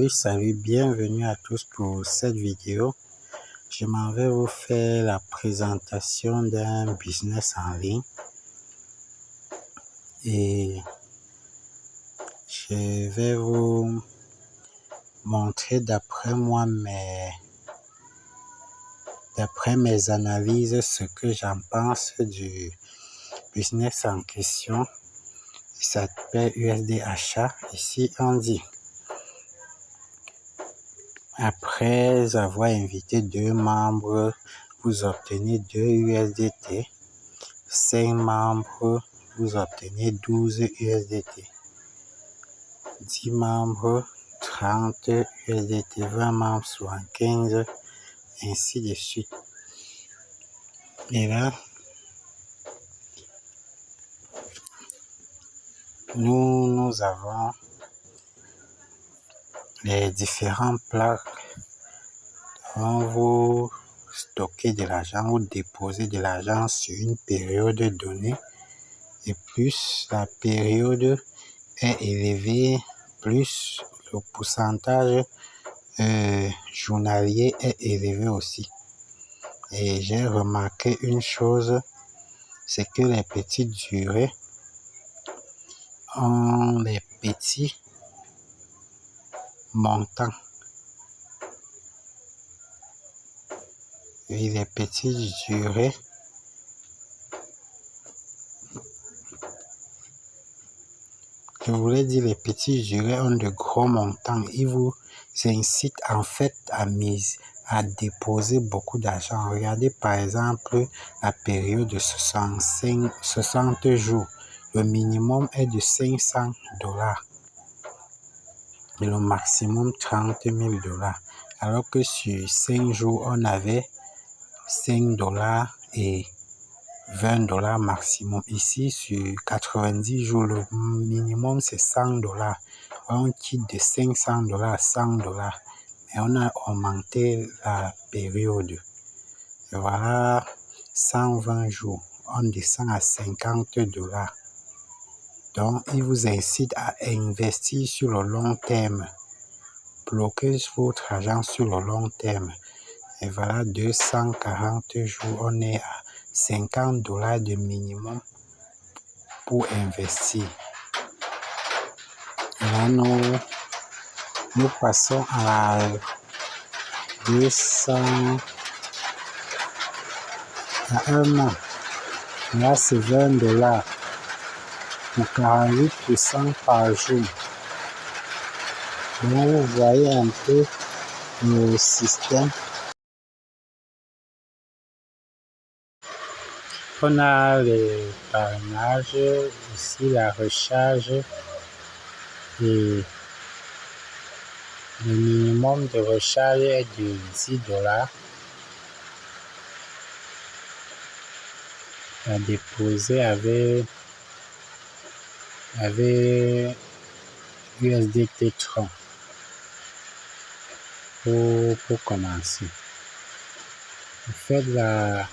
Salut, bienvenue à tous pour cette vidéo. Je m'en vais vous faire la présentation d'un business en ligne et je vais vous montrer d'après mes analyses ce que j'en pense du business en question. Il s'appelle USD Achat. Ici on dit: après avoir invité 2 membres, vous obtenez 2 USDT. 5 membres, vous obtenez 12 USDT. 10 membres, 30 USDT. 20 membres, 75, ainsi de suite. Et là, nous avons les différents plans. Vous stocker de l'argent ou déposer de l'argent sur une période donnée, et plus la période est élevée, plus le pourcentage journalier est élevé aussi. Et j'ai remarqué une chose, c'est que les petites durées ont les petits montants. Et les petites durées les petites durées ont de gros montants. Ils vous incitent en fait à déposer beaucoup d'argent. Regardez par exemple la période de 60 jours. Le minimum est de $500 et le maximum $30,000. Alors que sur 5 jours, on avait $5 et $20 maximum. Ici, sur 90 jours, le minimum c'est $100. On quitte de $500 à $100. Mais on a augmenté la période. Et voilà, 120 jours, on descend à $50. Donc, il vous incite à investir sur le long terme. Bloquez votre argent sur le long terme. Et voilà, 240 jours, on est à $50 de minimum pour investir. Et là, nous passons à 200 à 1 an. Là, c'est $20 pour 48% par jour. Donc, vous voyez un peu le système. On a le parrainage, ici la recharge, et le minimum de recharge est de $10. À déposer avec USDT Tron pour commencer. En fait, la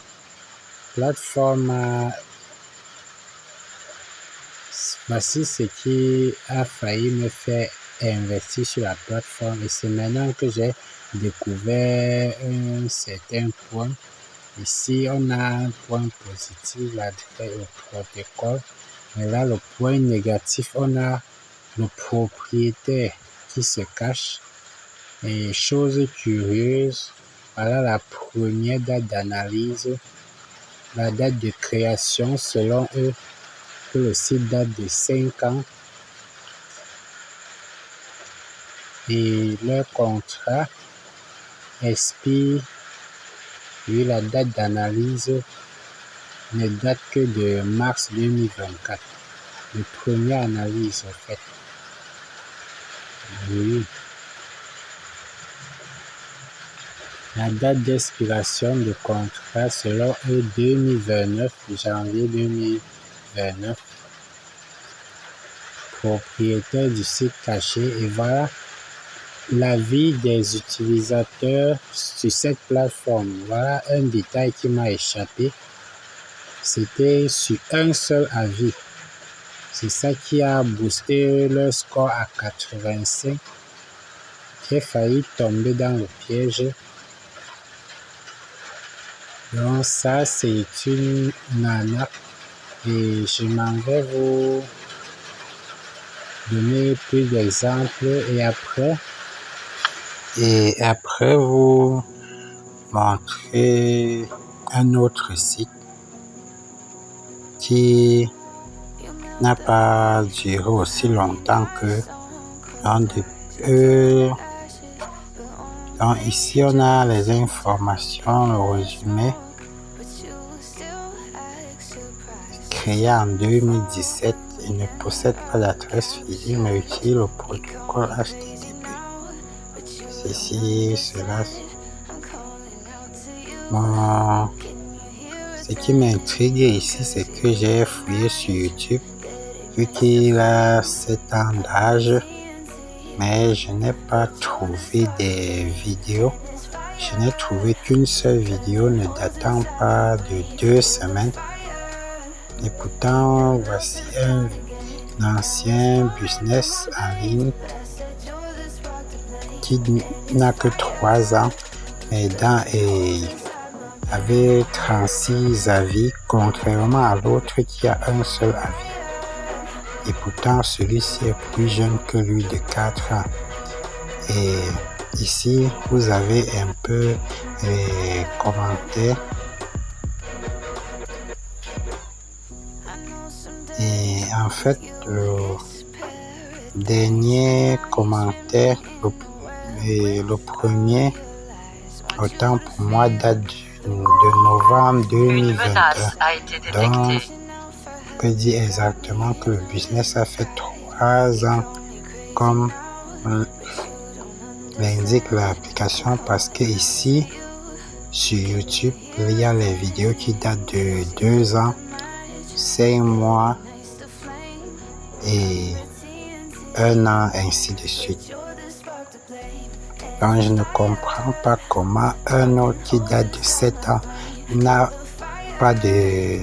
plateforme, voici ce qui a failli me faire investir sur la plateforme, et c'est maintenant que j'ai découvert un certain point. Ici, on a un point positif, l'attrait au protocole, mais là, le point négatif, on a le propriétaire qui se cache. Et chose curieuse, voilà la première date d'analyse, la date de création selon eux, que le site date de 5 ans. Et leur contrat expire, oui, la date d'analyse ne date que de mars 2024. La première analyse, en fait. Oui. La date d'expiration du contrat selon eux 2029, janvier 2029. Propriétaire du site caché, et voilà l'avis des utilisateurs sur cette plateforme. Voilà un détail qui m'a échappé. C'était sur un seul avis. C'est ça qui a boosté leur score à 85. j'ai failli tomber dans le piège. Donc ça, c'est une arnaque et je m'en vais vous donner plus d'exemples et après vous montrer un autre site qui n'a pas duré aussi longtemps que donc ici on a les informations, le résumé créé en 2017. Il ne possède pas d'adresse physique mais utilise le protocole HTTP. Ceci, cela. Bon, ce qui m'intrigue ici, c'est que j'ai fouillé sur YouTube, vu qu'il a 7 ans d'âge, mais je n'ai pas trouvé des vidéos. Je n'ai trouvé qu'une seule vidéo ne datant pas de 2 semaines. Et pourtant, voici un ancien business en ligne qui n'a que 3 ans, mais avait 36 avis, contrairement à l'autre qui a un seul avis. Et pourtant, celui-ci est plus jeune que lui de 4 ans. Et ici, vous avez un peu les commentaires. Et en fait, le dernier commentaire, le premier, autant pour moi, date de novembre 2021. Donc, on peut dire exactement que le business a fait 3 ans, comme l'indique l'application, parce que ici, sur YouTube, il y a les vidéos qui datent de 2 ans, 5 mois et 1 an, ainsi de suite. Donc, je ne comprends pas comment un autre qui date de 7 ans n'a pas de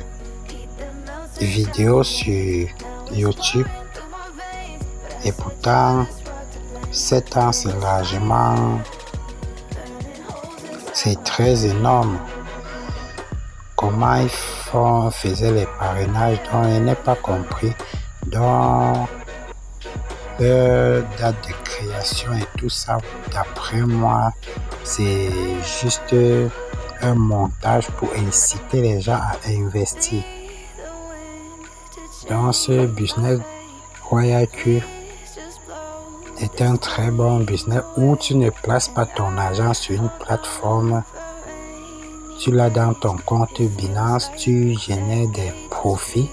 vidéo sur YouTube. Et pourtant, 7 ans, c'est largement... C'est très énorme. Comment ils faisaient les parrainages, donc je n'ai pas compris. Donc, leur date de création et tout ça, d'après moi, c'est juste un montage pour inciter les gens à investir. Donc, ce business Royal Q est un très bon business où tu ne places pas ton argent sur une plateforme. Tu l'as dans ton compte Binance, tu génères des profits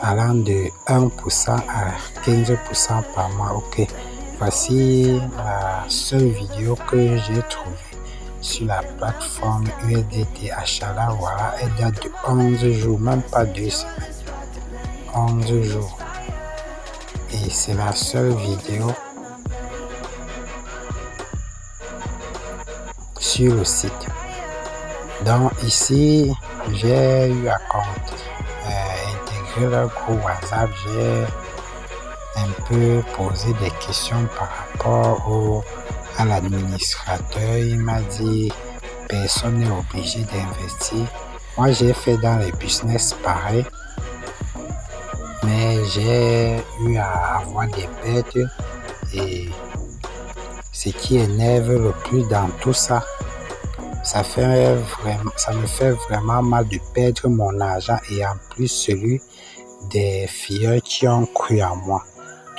allant de 1% à 15% par mois. Ok, voici la seule vidéo que j'ai trouvée sur la plateforme USDT Achala. Voilà, elle date de 11 jours, même pas 2 semaines. 11 jours. Et c'est la seule vidéo sur le site. Donc ici, j'ai eu à intégrer leur groupe WhatsApp. J'ai un peu posé des questions par rapport à l'administrateur. Il m'a dit personne n'est obligé d'investir. Moi, j'ai fait dans les business pareil, mais j'ai eu à avoir des pertes. Et ce qui énerve le plus dans tout ça, ça me fait vraiment mal de perdre mon argent et en plus celui des filles qui ont cru en moi.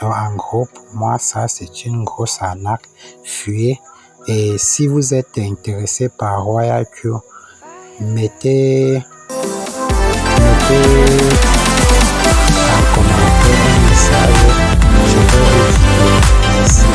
Donc en gros, pour moi, ça c'est une grosse arnaque. Fuyez. Et si vous êtes intéressé par Royal Q, mettez en commentaire un message. Je vais vous dire merci.